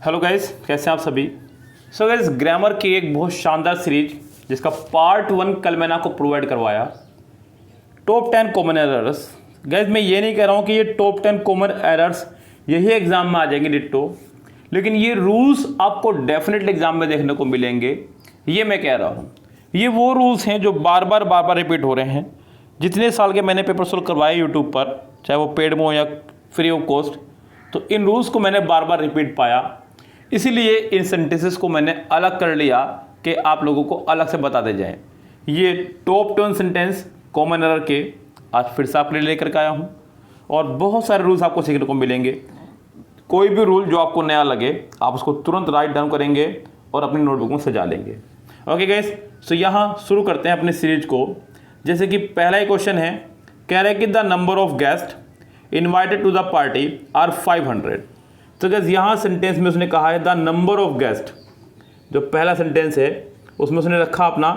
Hello guys, कैसे हैं आप सभी। सो गाइस, ग्रामर की एक बहुत शानदार सीरीज जिसका पार्ट 1 कल मैंने आपको प्रोवाइड करवाया, टॉप 10 कॉमन एरर्स। गाइस, मैं ये नहीं कह रहा हूँ कि ये टॉप 10 कॉमन एरर्स यही एग्जाम में आ जाएंगे डिट्टो, लेकिन ये रूल्स आपको डेफिनेटली एग्जाम में देखने को मिलेंगे, ये मैं कह रहा हूँ। ये वो रूल्स हैं जो बार बार रिपीट हो रहे हैं। जितने साल के मैंने पेपर सोल्व करवाए यूट्यूब पर, चाहे वो पेड में हो या फ्री ऑफ कॉस्ट, तो इन रूल्स को मैंने बार बार रिपीट पाया, इसीलिए इन सेंटेंसेस को मैंने अलग कर लिया कि आप लोगों को अलग से बताते जाएं। ये टॉप 10 सेंटेंस कॉमन एरर के आज फिर से आपके लिए लेकर के आया हूँ, और बहुत सारे रूल्स आपको सीखने को मिलेंगे। कोई भी रूल जो आपको नया लगे आप उसको तुरंत राइट डाउन करेंगे और अपनी नोटबुक में सजा लेंगे। ओके गाइस, सो यहाँ शुरू करते हैं अपनी सीरीज को। जैसे कि पहला ही क्वेश्चन है, कह रहे हैं कि the number of guest invited to the party are 500। तो गाइस, यहाँ सेंटेंस में उसने कहा है द नंबर ऑफ गेस्ट। जो पहला सेंटेंस है उसमें उसने रखा अपना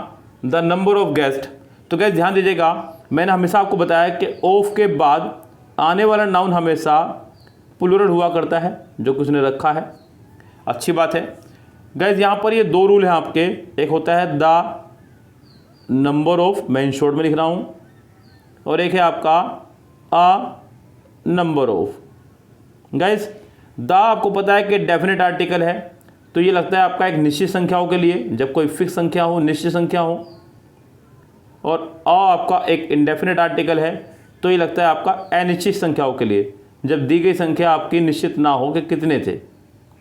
द नंबर ऑफ गेस्ट। तो गाइस ध्यान दीजिएगा, मैंने हमेशा आपको बताया कि ऑफ के बाद आने वाला नाउन हमेशा प्लूरल हुआ करता है, जो कि उसने रखा है। अच्छी बात है गाइस। यहाँ पर ये दो रूल हैं आपके, एक होता है द नंबर ऑफ, मैं इन शॉर्ट में लिख रहा हूँ, और एक है आपका a number of. Guys, the आपको पता है कि डेफिनेट आर्टिकल है, तो ये लगता है आपका एक निश्चित संख्याओं के लिए, जब कोई फिक्स संख्या हो, निश्चित संख्या हो। और अ आपका एक इंडेफिनेट आर्टिकल है, तो ये लगता है आपका अनिश्चित संख्याओं के लिए, जब दी गई संख्या आपकी निश्चित ना हो कि कितने थे।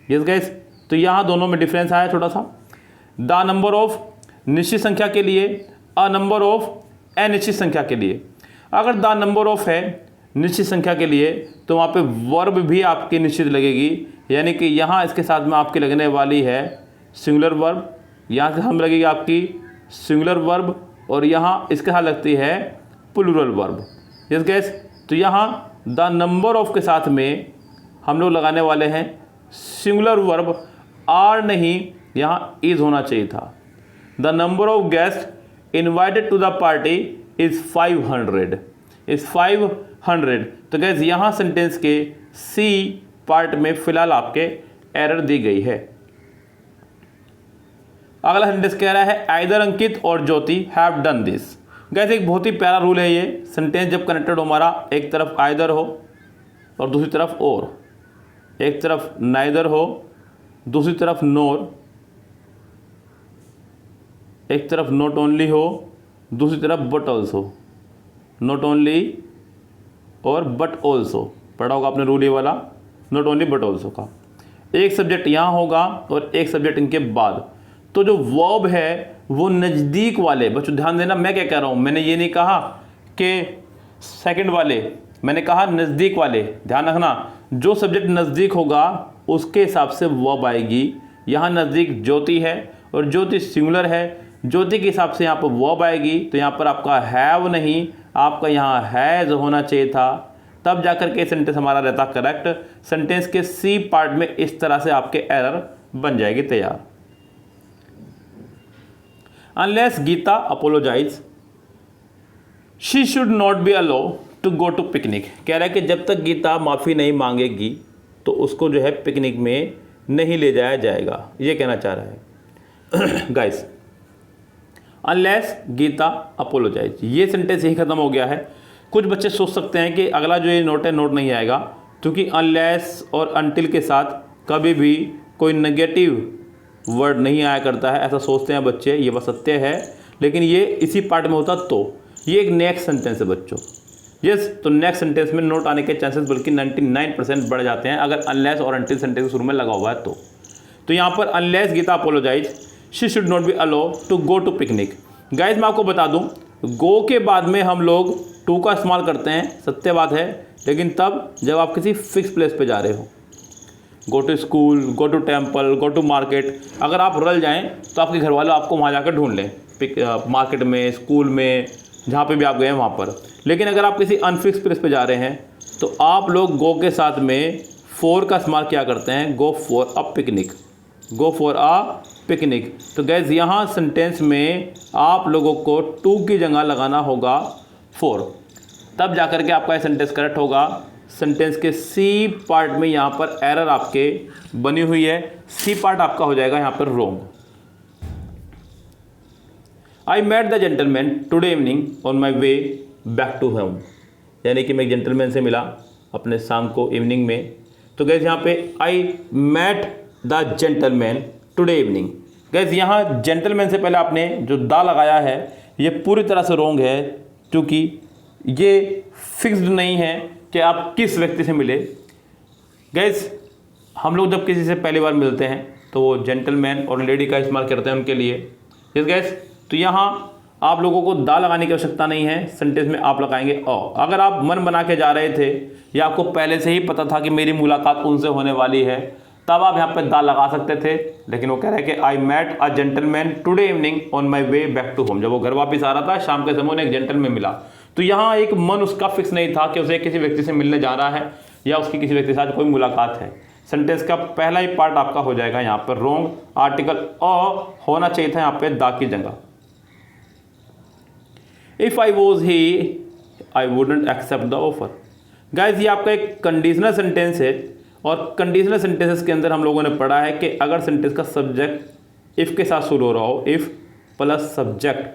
यस गाइस, तो यहाँ दोनों में डिफरेंस आया छोटा सा। द नंबर ऑफ निश्चित संख्या के लिए, अ नंबर ऑफ अनिश्चित संख्या के लिए। अगर द नंबर ऑफ है निश्चित संख्या के लिए, तो वहाँ पे वर्ब भी आपकी निश्चित लगेगी, यानी कि यहाँ इसके साथ में आपकी लगने वाली है सिंगुलर वर्ब, यहाँ से हम लगेगी आपकी सिंगुलर वर्ब, और यहाँ इसके साथ लगती है प्लूरल वर्ब। यस गाइस, तो यहाँ द नंबर ऑफ के साथ में हम लोग लगाने वाले हैं सिंगुलर वर्ब, आर नहीं, यहाँ इज होना चाहिए था। The number of guest invited to the party is 500, is 500। तो गैस यहाँ सेंटेंस के सी पार्ट में फिलहाल आपके एरर दी गई है। अगला सेंटेंस कह रहा है आइदर अंकित और ज्योति हैव डन दिस। गैस एक बहुत ही प्यारा रूल है ये। सेंटेंस जब कनेक्टेड हो हमारा, एक तरफ आइदर हो और दूसरी तरफ और, एक तरफ नाइदर हो दूसरी तरफ नोर, एक तरफ नॉट ओनली हो दूसरी तरफ बट ऑल्सो, नॉट ओनली और बट ऑल्सो। पढ़ा होगा आपने रूल ये वाला, नॉट ओनली बट ऑल्सो का। एक सब्जेक्ट यहाँ होगा और एक सब्जेक्ट इनके बाद। तो जो वर्ब है वो नज़दीक वाले, बच्चों ध्यान देना मैं क्या कह रहा हूँ, मैंने ये नहीं कहा कि सेकंड वाले, मैंने कहा नज़दीक वाले। ध्यान रखना, जो सब्जेक्ट नज़दीक होगा उसके हिसाब से वर्ब आएगी। यहाँ नज़दीक ज्योति है और ज्योति सिंगुलर है, ज्योति के हिसाब से यहाँ पर वर्ब आएगी। तो यहाँ पर आपका हैव नहीं, आपका यहाँ हैज़ होना चाहिए था, तब जाकर के सेंटेंस हमारा रहता करेक्ट। सेंटेंस के सी पार्ट में इस तरह से आपके एरर बन जाएगी तैयार। Unless Geeta apologise she should not be allow to go to picnic. कह रहा है कि जब तक गीता माफ़ी नहीं मांगेगी तो उसको जो है पिकनिक में नहीं ले जाया जाएगा, ये कहना चाह रहा है। गाइस, अनलेस गीता अपोलोजाइज, ये सेंटेंस यही खत्म हो गया है। कुछ बच्चे सोच सकते हैं कि अगला जो ये नोट है नोट नहीं आएगा, क्योंकि अनलेस और अनटिल के साथ कभी भी कोई नेगेटिव वर्ड नहीं आया करता है, ऐसा सोचते हैं बच्चे। ये बस सत्य है, लेकिन ये इसी पार्ट में होता तो ये एक नेक्स्ट सेंटेंस है बच्चों। यस, तो नेक्स्ट सेंटेंस में नोट आने के चांसेस बल्कि 99% बढ़ जाते हैं अगर अनलेस और अनटिल सेंटेंस शुरू में लगा हुआ है तो यहाँ पर unless Geeta apologise she should not be allow to go to picnic. Guys मैं आपको बता दूं, गो के बाद में हम लोग टू का इस्तेमाल करते हैं, सत्य बात है, लेकिन तब जब आप किसी फिक्स प्लेस पे जा रहे हो। Go to school, go to temple, go to market, अगर आप रल जाएं तो आपके घर वाले आपको वहाँ जाकर ढूंढ लें, मार्केट में, स्कूल में, जहाँ पे भी आप गए हैं वहाँ पर। लेकिन अगर आप किसी अनफिक्स प्लेस पे जा रहे हैं तो आप लोग गो के साथ में फॉर का इस्तेमाल क्या करते हैं, go for a picnic, go for a picnic. तो गैस यहाँ सेंटेंस में आप लोगों को टू की जगह लगाना होगा फॉर, तब जाकर के आपका ये सेंटेंस करेक्ट होगा। सेंटेंस के सी पार्ट में यहाँ पर एरर आपके बनी हुई है, सी पार्ट आपका हो जाएगा यहाँ पर wrong. I met the gentleman today evening on my way back to home, यानी कि मैं एक जेंटलमैन से मिला अपने शाम को इवनिंग में। तो गैस यहाँ पे I met the gentleman today evening, guys यहाँ जेंटलमैन से पहले आपने जो दा लगाया है ये पूरी तरह से रोंग है, क्योंकि ये फिक्स्ड नहीं है कि आप किस व्यक्ति से मिले। गैस हम लोग जब किसी से पहली बार मिलते हैं तो वो जेंटलमैन और लेडी का इस्तेमाल करते हैं उनके लिए। यस गैस, तो यहाँ आप लोगों को दा लगाने की आवश्यकता नहीं है, सेंटेंस में आप लगाएंगे अ। अगर आप मन बना के जा रहे थे या आपको पहले से ही पता था कि मेरी मुलाकात उनसे होने वाली है, तब आप यहाँ पे दा लगा सकते थे। लेकिन वो कह रहे हैं कि I met a gentleman today evening on my way back to home, जब वो घर वापस आ रहा था शाम के समय उन्हें एक जेंटलमैन मिला। तो यहाँ एक मन उसका फिक्स नहीं था कि उसे किसी व्यक्ति से मिलने जा रहा है या उसकी किसी व्यक्ति के साथ कोई मुलाकात है। सेंटेंस का पहला ही पार्ट आपका हो जाएगा यहाँ पर रोंग, आर्टिकल अ होना चाहिए था यहाँ पे दा की जगह। If I was he I wouldn't accept the offer, guys ये आपका एक कंडीशनल सेंटेंस है और कंडीशनल सेंटेंसेस के अंदर हम लोगों ने पढ़ा है कि अगर सेंटेंस का सब्जेक्ट इफ़ के साथ शुरू हो रहा हो, इफ़ प्लस सब्जेक्ट,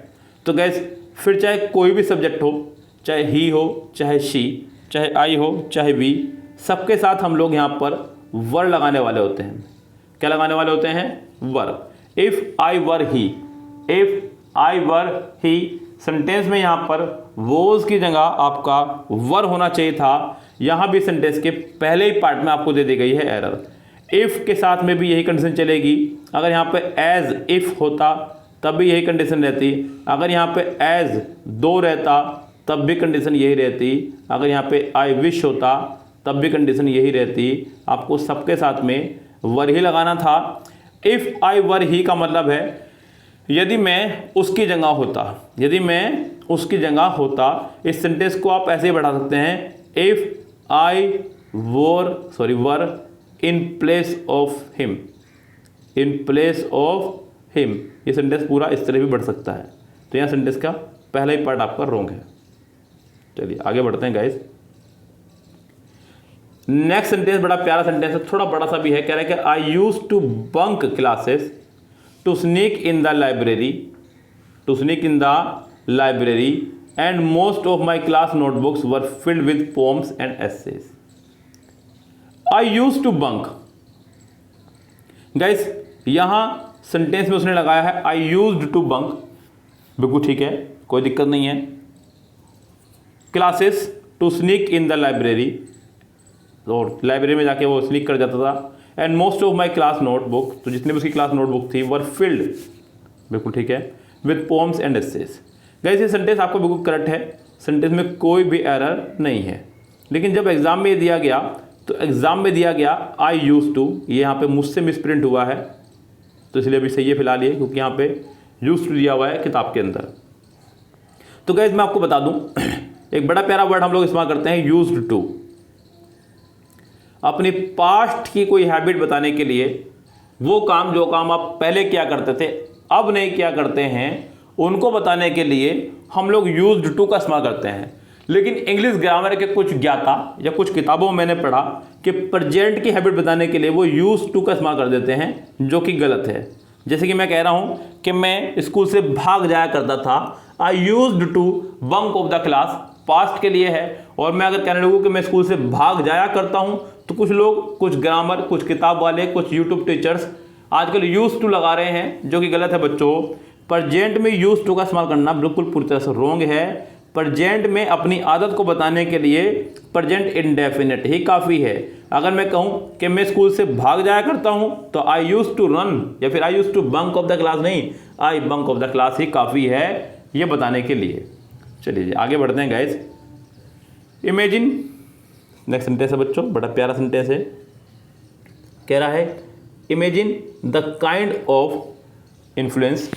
तो गैस फिर चाहे कोई भी सब्जेक्ट हो, चाहे ही हो, चाहे शी, चाहे आई हो, चाहे वी, सबके साथ हम लोग यहाँ पर वर लगाने वाले होते हैं। क्या लगाने वाले होते हैं? Were. If I were he, if I were he, sentence में यहाँ पर वोज की जगह आपका वर होना चाहिए था। यहाँ भी सेंटेंस के पहले ही पार्ट में आपको दे दी गई है एरर। इफ़ के साथ में भी यही कंडीशन चलेगी। अगर यहाँ पे एज इफ़ होता तब भी यही कंडीशन रहती। अगर यहाँ पे एज दो रहता तब भी कंडीशन यही रहती। अगर यहाँ पे आई विश होता तब भी कंडीशन यही रहती। आपको सबके साथ में वर ही लगाना था। इफ़ आई वर ही का मतलब है यदि मैं उसकी जगह होता, यदि मैं उसकी जगह होता। इस सेंटेंस को आप ऐसे ही बढ़ा सकते हैं, if I were in place of him, in place of him. ये सेंटेंस पूरा इस तरह भी बढ़ सकता है। तो यहाँ सेंटेंस का पहला ही पार्ट आपका रोंग है। चलिए आगे बढ़ते हैं गाइस। नेक्स्ट सेंटेंस बड़ा प्यारा सेंटेंस है, थोड़ा बड़ा सा भी है। कह रहा है कि I use to bunk classes to sneak in the library, to sneak in the library and most of my class notebooks were filled with poems and essays. I use to bunk, guys यहां sentence में उसने लगाया है आई used to bunk, बिल्कुल ठीक है, कोई दिक्कत नहीं है। Classes to sneak in the library, और लाइब्रेरी में जाके वो स्नीक कर जाता था। And most of my class notebook, तो जितनी भी उसकी क्लास नोटबुक थी वर फिल्ड, बिल्कुल ठीक है, with poems and essays. Guys ये सेंटेंस आपको बिल्कुल करेक्ट है, सेंटेंस में कोई भी एरर नहीं है। लेकिन जब एग्जाम में दिया गया तो एग्जाम में दिया गया आई यूज टू, ये यहाँ पे मुझसे मिसप्रिंट हुआ है तो इसलिए अभी सही है फिलहाल ये, क्योंकि यहाँ पे यूज टू दिया हुआ है किताब के अंदर। तो गाइस मैं आपको बता दूं एक बड़ा प्यारा वर्ड हम लोग इस्तेमाल करते हैं यूज्ड टू। अपनी पास्ट की कोई हैबिट बताने के लिए, वो काम जो काम आप पहले किया करते थे अब नहीं किया करते हैं, उनको बताने के लिए हम लोग यूज्ड टू का इस्तेमाल करते हैं। लेकिन इंग्लिश ग्रामर के कुछ ज्ञाता या कुछ किताबों में मैंने पढ़ा कि प्रेजेंट की हैबिट बताने के लिए वो यूज्ड टू का इस्तेमाल कर देते हैं, जो कि गलत है। जैसे कि मैं कह रहा हूँ कि मैं स्कूल से भाग जाया करता था, I used to bunk off the class, past के लिए है। और मैं अगर कहने लगूँ कि मैं स्कूल से भाग जाया करता हूँ, तो कुछ लोग, कुछ ग्रामर, कुछ किताब वाले, कुछ यूट्यूब टीचर्स आजकल यूज टू लगा रहे हैं, जो कि गलत है बच्चों। प्रेजेंट में यूज टू का इस्तेमाल करना बिल्कुल पूरी तरह से रॉन्ग है। प्रेजेंट में अपनी आदत को बताने के लिए प्रेजेंट इंडेफिनिट ही काफ़ी है। अगर मैं कहूँ कि मैं स्कूल से भाग जाया करता हूँ तो आई यूज टू रन या फिर I use to bunk off the class नहीं, I bunk off the class ही काफ़ी है ये बताने के लिए। चलिए आगे बढ़ते हैं गाइस। इमेजिन, नेक्स्ट सेंटेंस है बच्चों, बड़ा प्यारा सेंटेंस है। कह रहा है imagine the kind of influence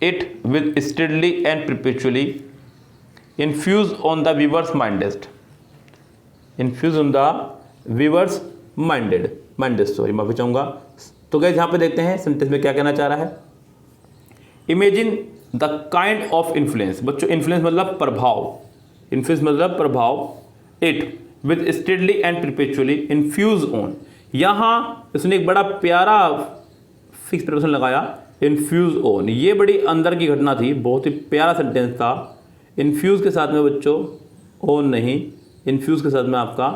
it will steadily and perpetually infuse on the viewer's minded, infuse on the viewer's minded sorry माफी चाहूँगा। तो गाइस यहाँ पे देखते हैं सेंटेंस में क्या कहना चाह रहा है। Imagine the kind of influence, बच्चों इन्फ्लुएंस मतलब प्रभाव, इन्फ्यूज मतलब प्रभाव, it with steadily and perpetually infuse on, यहाँ इसने एक बड़ा प्यारा फिक्स प्रपोजिशन लगाया, इन्फ्यूज ऑन, ये बड़ी अंदर की घटना थी, बहुत ही प्यारा सेंटेंस था। इन्फ्यूज के साथ में बच्चों ऑन नहीं, इन्फ्यूज के साथ में आपका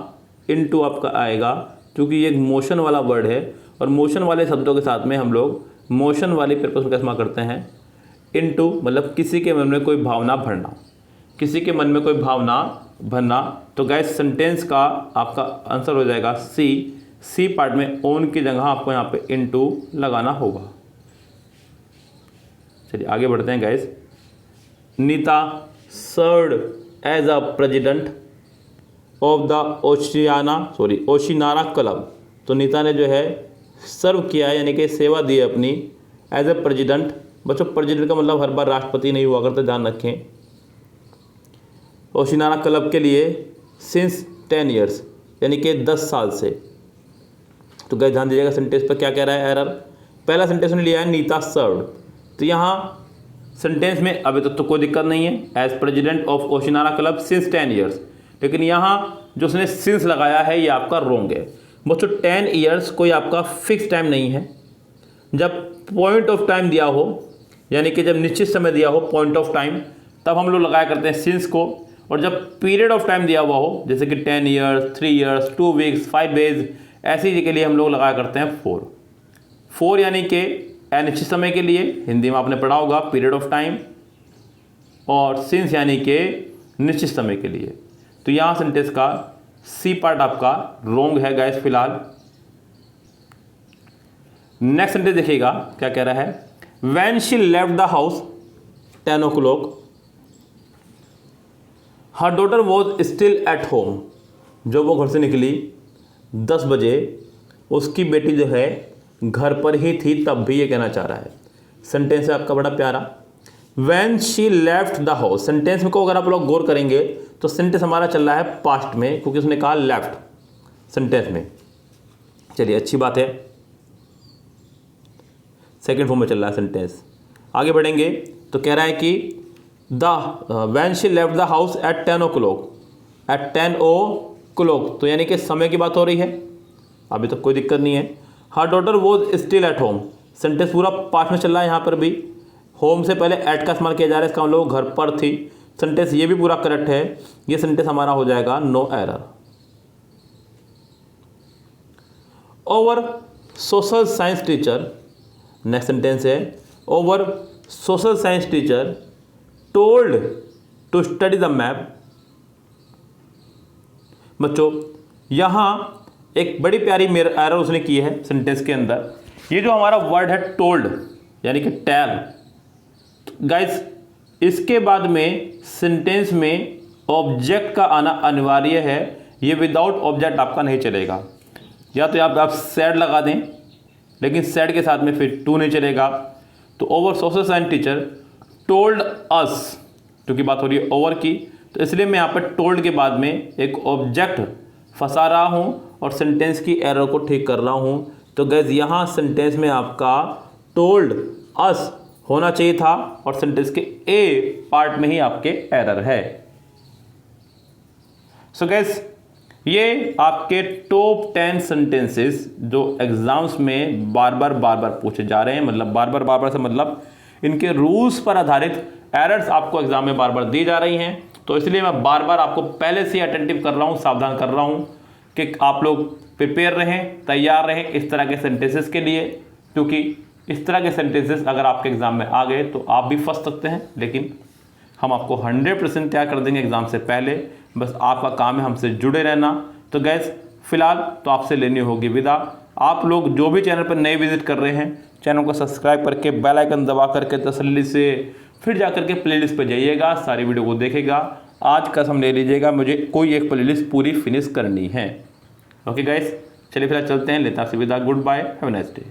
इनटू आपका आएगा, क्योंकि ये एक मोशन वाला वर्ड है और मोशन वाले शब्दों के साथ में हम लोग मोशन वाले प्रपोजिशन का इस्तेमाल करते हैं। इनटू मतलब किसी के मन में कोई भावना भरना, किसी के मन में कोई भावना भरना। तो गाइस सेंटेंस का आपका आंसर हो जाएगा सी पार्ट में ऑन की जगह आपको यहाँ पे इनटू लगाना होगा। चलिए आगे बढ़ते हैं guys. Nita served as a president of the Oshinara club. तो नीता ने जो है सर्व किया है, यानी कि सेवा दी है अपनी एज ए प्रेसिडेंट। बच्चों प्रेसिडेंट का मतलब हर बार राष्ट्रपति नहीं हुआ करते, ध्यान रखें। ओशिनारा क्लब के लिए सिंस 10 ईयर्स, यानी कि 10 साल से। तो गाइस ध्यान दीजिएगा सेंटेंस पर क्या कह रहा है एरर। पहला सेंटेंस ने लिया है नीता सर्व्ड, तो यहाँ सेंटेंस में अभी तक तो कोई दिक्कत नहीं है, as president of Oshinara club since 10 years. लेकिन यहाँ जो उसने सिंस लगाया है ये आपका रोंग है। बच्चों 10 ईयर्स कोई आपका फिक्स टाइम नहीं है। जब पॉइंट ऑफ टाइम दिया हो, यानी कि जब निश्चित समय दिया हो पॉइंट ऑफ टाइम, तब हम लोग लगाया करते हैं सिंस को। और जब पीरियड ऑफ टाइम दिया हुआ हो, जैसे कि 10 ईयर्स, 3 ईयर्स, 2 वीक्स, 5 डेज, ऐसी के लिए हम लोग लगाया करते हैं 4 यानी कि अनिश्चित समय के लिए, हिंदी में आपने पढ़ा होगा पीरियड ऑफ टाइम, और सिंस यानी कि निश्चित समय के लिए। तो यहाँ सेंटेंस का सी पार्ट आपका रोंग है गाइस फिलहाल। नेक्स्ट सेंटेंस देखिएगा क्या कह रहा है। When she left the house 10 o'clock her daughter was still at home. जब वो घर से निकली 10 बजे, उसकी बेटी जो है घर पर ही थी, तब भी ये कहना चाह रहा है। सेंटेंस है आपका बड़ा प्यारा, when she left the house. Sentence में को अगर आप लोग गौर करेंगे तो सेंटेंस हमारा चल रहा है पास्ट में, क्योंकि उसने कहा लेफ्ट सेंटेंस में। चलिए अच्छी बात है, सेकेंड फॉर्म में चल रहा है सेंटेंस। आगे बढ़ेंगे तो कह रहा है कि when she left the house at 10 o'clock, at 10 o'clock, तो यानी कि समय की बात हो रही है, अभी तक कोई दिक्कत नहीं है। Her daughter was still at home, sentence पूरा पास्ट में चल रहा है। यहाँ पर भी होम से पहले एट का इस्तेमाल किया जा रहा है, इसका हम लोग घर पर थी। सेंटेंस ये भी पूरा करेक्ट है, ये सेंटेंस हमारा हो जाएगा no error. Over social science teacher, next sentence है over social science teacher told to study the map. बच्चों यहाँ एक बड़ी प्यारी एरर उसने की है सेंटेंस के अंदर। ये जो हमारा वर्ड है टोल्ड यानी कि टेल, गाइस इसके बाद में सेंटेंस में ऑब्जेक्ट का आना अनिवार्य है। ये विदाउट ऑब्जेक्ट आपका नहीं चलेगा। या तो आप सैड लगा दें, लेकिन सैड के साथ में फिर टू नहीं चलेगा। तो over social science teacher told us, क्योंकि बात हो रही है ओवर की, तो इसलिए मैं यहाँ पर टोल्ड के बाद में एक ऑब्जेक्ट फंसा रहा हूँ और सेंटेंस की एरर को ठीक कर रहा हूँ। तो गाइस यहाँ सेंटेंस में आपका टोल्ड अस होना चाहिए था और सेंटेंस के ए पार्ट में ही आपके एरर है। सो गाइस ये आपके टॉप 10 सेंटेंसेस जो एग्जाम्स में बार बार पूछे जा रहे हैं। मतलब बार बार से मतलब इनके रूल्स पर आधारित एरर्स आपको एग्जाम में बार दी जा रही हैं। तो इसलिए मैं बार आपको पहले से अटेंटिव कर रहा हूँ, सावधान कर रहा हूँ कि आप लोग प्रिपेयर रहें, तैयार रहें इस तरह के सेंटेंसेस के लिए, क्योंकि इस तरह के सेंटेंसेस अगर आपके एग्जाम में आ गए तो आप भी फंस सकते हैं। लेकिन हम आपको 100% तैयार कर देंगे एग्जाम से पहले, बस आपका काम है हमसे जुड़े रहना। तो गैस फिलहाल तो आपसे लेनी होगी विदा। आप लोग जो भी चैनल पर नए विजिट कर रहे हैं, चैनल को सब्सक्राइब करके बेल आइकन दबा करके तसल्ली से फिर जा करके प्लेलिस्ट पर जाइएगा, सारी वीडियो को देखेगा। आज कसम ले लीजिएगा मुझे कोई एक प्लेलिस्ट पूरी फिनिश करनी है। ओके गाइस, चलिए फिलहाल चलते हैं, लेता आपसे विदा। Goodbye, have a nice day.